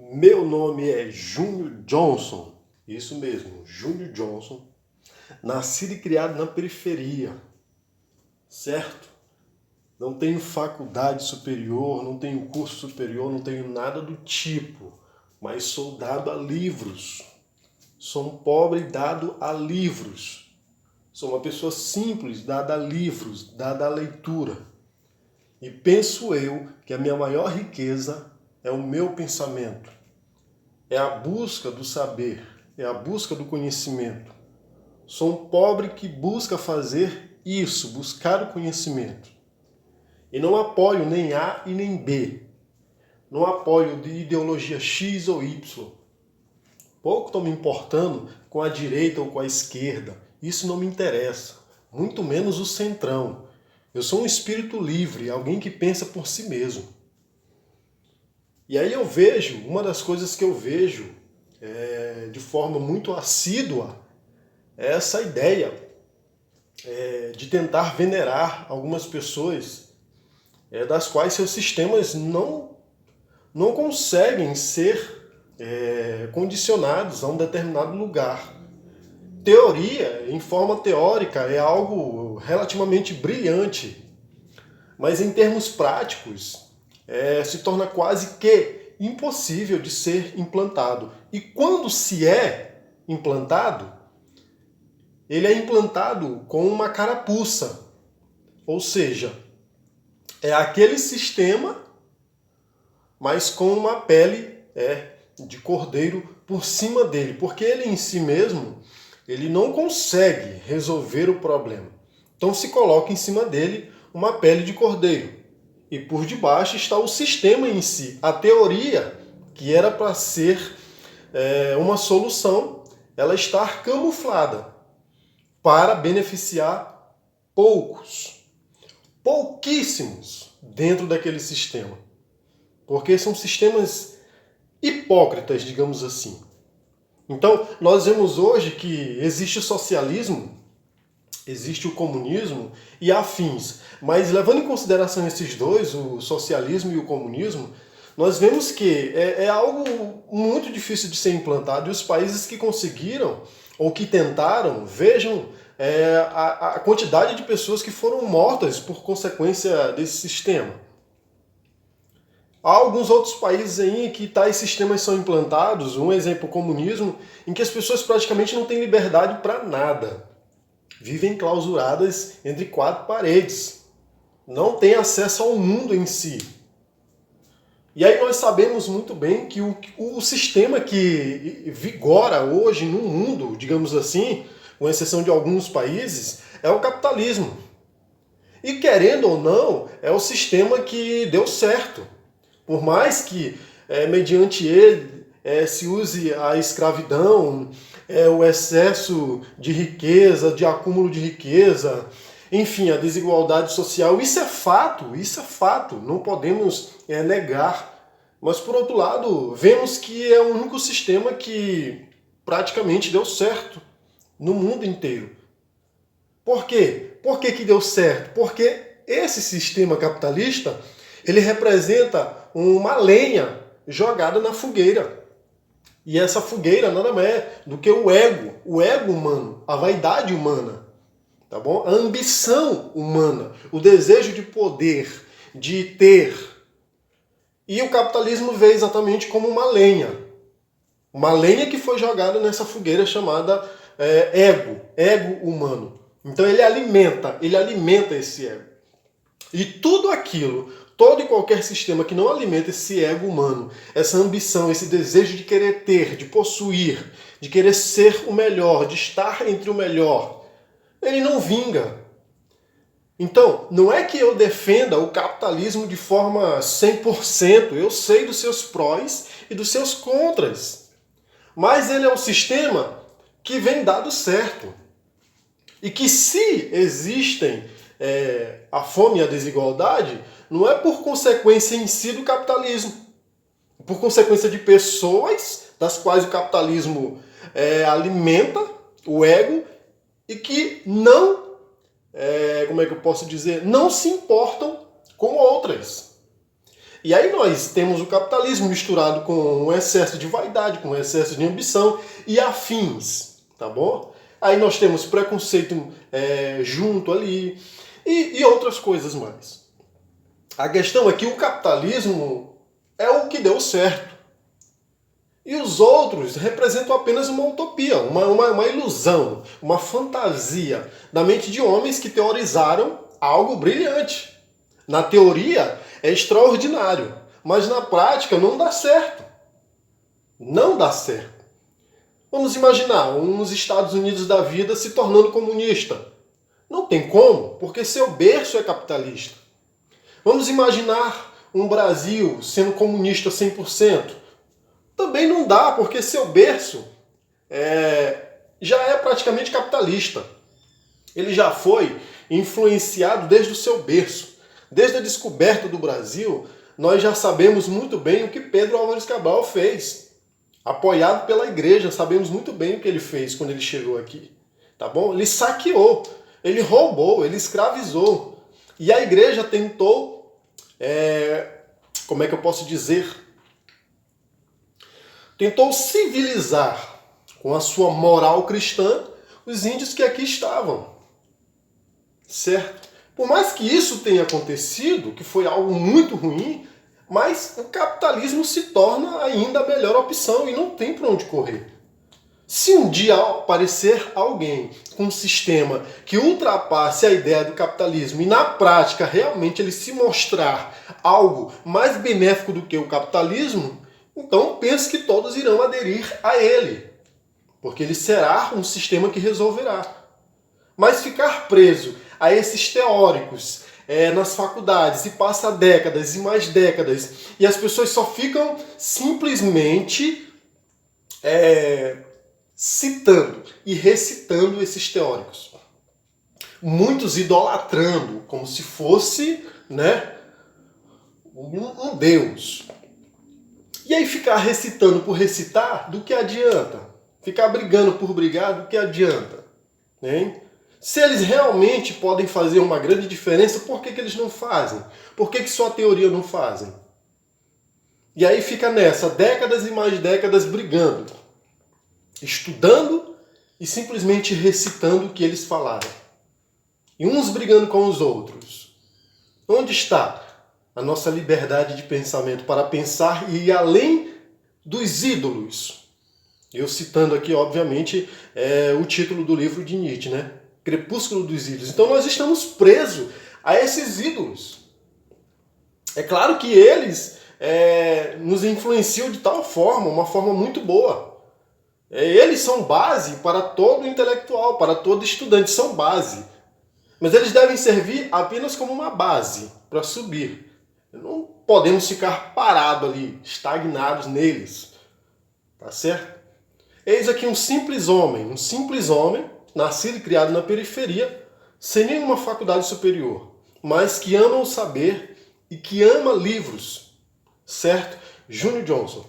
Meu nome é Júnior Johnson, isso mesmo, Júnior Johnson, nascido e criado na periferia, certo? Não tenho faculdade superior, não tenho curso superior, não tenho nada do tipo, mas sou dado a livros. Sou um pobre dado a livros. Sou uma pessoa simples, dada a livros, dada a leitura. E penso eu que a minha maior riqueza é o meu pensamento. É a busca do saber, é a busca do conhecimento. Sou um pobre que busca fazer isso, buscar o conhecimento. E não apoio nem A e nem B. Não apoio de ideologia X ou Y. Pouco estou me importando com a direita ou com a esquerda. Isso não me interessa. Muito menos o centrão. Eu sou um espírito livre, alguém que pensa por si mesmo. E aí eu vejo, uma das coisas que eu vejo de forma muito assídua é essa ideia de tentar venerar algumas pessoas das quais seus sistemas não conseguem ser condicionados a um determinado lugar. Teoria, em forma teórica, é algo relativamente brilhante, mas em termos práticos se torna quase que impossível de ser implantado. E quando se é implantado, ele é implantado com uma carapuça, ou seja, é aquele sistema, mas com uma pele de cordeiro por cima dele, porque ele em si mesmo ele não consegue resolver o problema. Então se coloca em cima dele uma pele de cordeiro e por debaixo está o sistema em si, a teoria que era para ser uma solução, ela está camuflada para beneficiar pouquíssimos dentro daquele sistema. Porque são sistemas hipócritas, digamos assim. Então, nós vemos hoje que existe o socialismo, existe o comunismo e afins. Mas levando em consideração esses dois, o socialismo e o comunismo, nós vemos que é algo muito difícil de ser implantado e os países que conseguiram ou que tentaram, vejam a quantidade de pessoas que foram mortas por consequência desse sistema. Há alguns outros países aí em que tais sistemas são implantados, um exemplo, o comunismo, em que as pessoas praticamente não têm liberdade para nada. Vivem clausuradas entre quatro paredes. Não têm acesso ao mundo em si. E aí nós sabemos muito bem que o sistema que vigora hoje no mundo, digamos assim, com exceção de alguns países, é o capitalismo. E querendo ou não, é o sistema que deu certo. Por mais que, mediante ele, se use a escravidão, o excesso de riqueza, de acúmulo de riqueza, enfim, a desigualdade social, isso é fato, não podemos negar. Mas, por outro lado, vemos que é o único sistema que praticamente deu certo no mundo inteiro. Por quê? Por que deu certo? Porque esse sistema capitalista, ele representa uma lenha jogada na fogueira. E essa fogueira nada mais é do que o ego humano, a vaidade humana, tá bom? A ambição humana, o desejo de poder, de ter. E o capitalismo veio exatamente como uma lenha que foi jogada nessa fogueira chamada ego humano. Então ele alimenta esse ego. E tudo aquilo, todo e qualquer sistema que não alimenta esse ego humano, essa ambição, esse desejo de querer ter, de possuir, de querer ser o melhor, de estar entre o melhor, ele não vinga. Então, não é que eu defenda o capitalismo de forma 100%, eu sei dos seus prós e dos seus contras. Mas ele é um sistema que vem dado certo. E que se existem a fome e a desigualdade, não é por consequência em si do capitalismo, por consequência de pessoas das quais o capitalismo alimenta o ego e que não, como é que eu posso dizer, não se importam com outras. E aí nós temos o capitalismo misturado com um excesso de vaidade, com um excesso de ambição e afins, tá bom? Aí nós temos preconceito junto ali e outras coisas mais. A questão é que o capitalismo é o que deu certo. E os outros representam apenas uma utopia, uma ilusão, uma fantasia da mente de homens que teorizaram algo brilhante. Na teoria é extraordinário, mas na prática não dá certo. Não dá certo. Vamos imaginar uns Estados Unidos da vida se tornando comunista. Não tem como, porque seu berço é capitalista. Vamos imaginar um Brasil sendo comunista 100%. Também não dá, porque seu berço já é praticamente capitalista. Ele já foi influenciado desde o seu berço. Desde a descoberta do Brasil, nós já sabemos muito bem o que Pedro Álvares Cabral fez. Apoiado pela igreja, sabemos muito bem o que ele fez quando ele chegou aqui. Tá bom? Ele saqueou, ele roubou, ele escravizou. E a igreja tentou, como é que eu posso dizer? Tentou civilizar com a sua moral cristã os índios que aqui estavam. Certo? Por mais que isso tenha acontecido, que foi algo muito ruim, mas o capitalismo se torna ainda a melhor opção e não tem para onde correr. Se um dia aparecer alguém com um sistema que ultrapasse a ideia do capitalismo e na prática realmente ele se mostrar algo mais benéfico do que o capitalismo, então penso que todos irão aderir a ele, porque ele será um sistema que resolverá. Mas ficar preso a esses teóricos nas faculdades e passa décadas e mais décadas e as pessoas só ficam simplesmente citando e recitando esses teóricos. Muitos idolatrando, como se fosse um deus. E aí ficar recitando por recitar, do que adianta? Ficar brigando por brigar, do que adianta? Hein? Se eles realmente podem fazer uma grande diferença, por que eles não fazem? Por que só a teoria não fazem? E aí fica nessa, décadas e mais décadas brigando, estudando e simplesmente recitando o que eles falaram. E uns brigando com os outros. Onde está a nossa liberdade de pensamento para pensar e ir além dos ídolos? Eu citando aqui, obviamente, o título do livro de Nietzsche, né? Crepúsculo dos ídolos. Então nós estamos presos a esses ídolos. É claro que eles nos influenciam de tal forma, uma forma muito boa. Eles são base para todo intelectual, para todo estudante, são base. Mas eles devem servir apenas como uma base para subir. Não podemos ficar parados ali, estagnados neles. Tá certo? Eis aqui um simples homem, nascido e criado na periferia, sem nenhuma faculdade superior, mas que ama o saber e que ama livros. Certo? Júnior Johnson.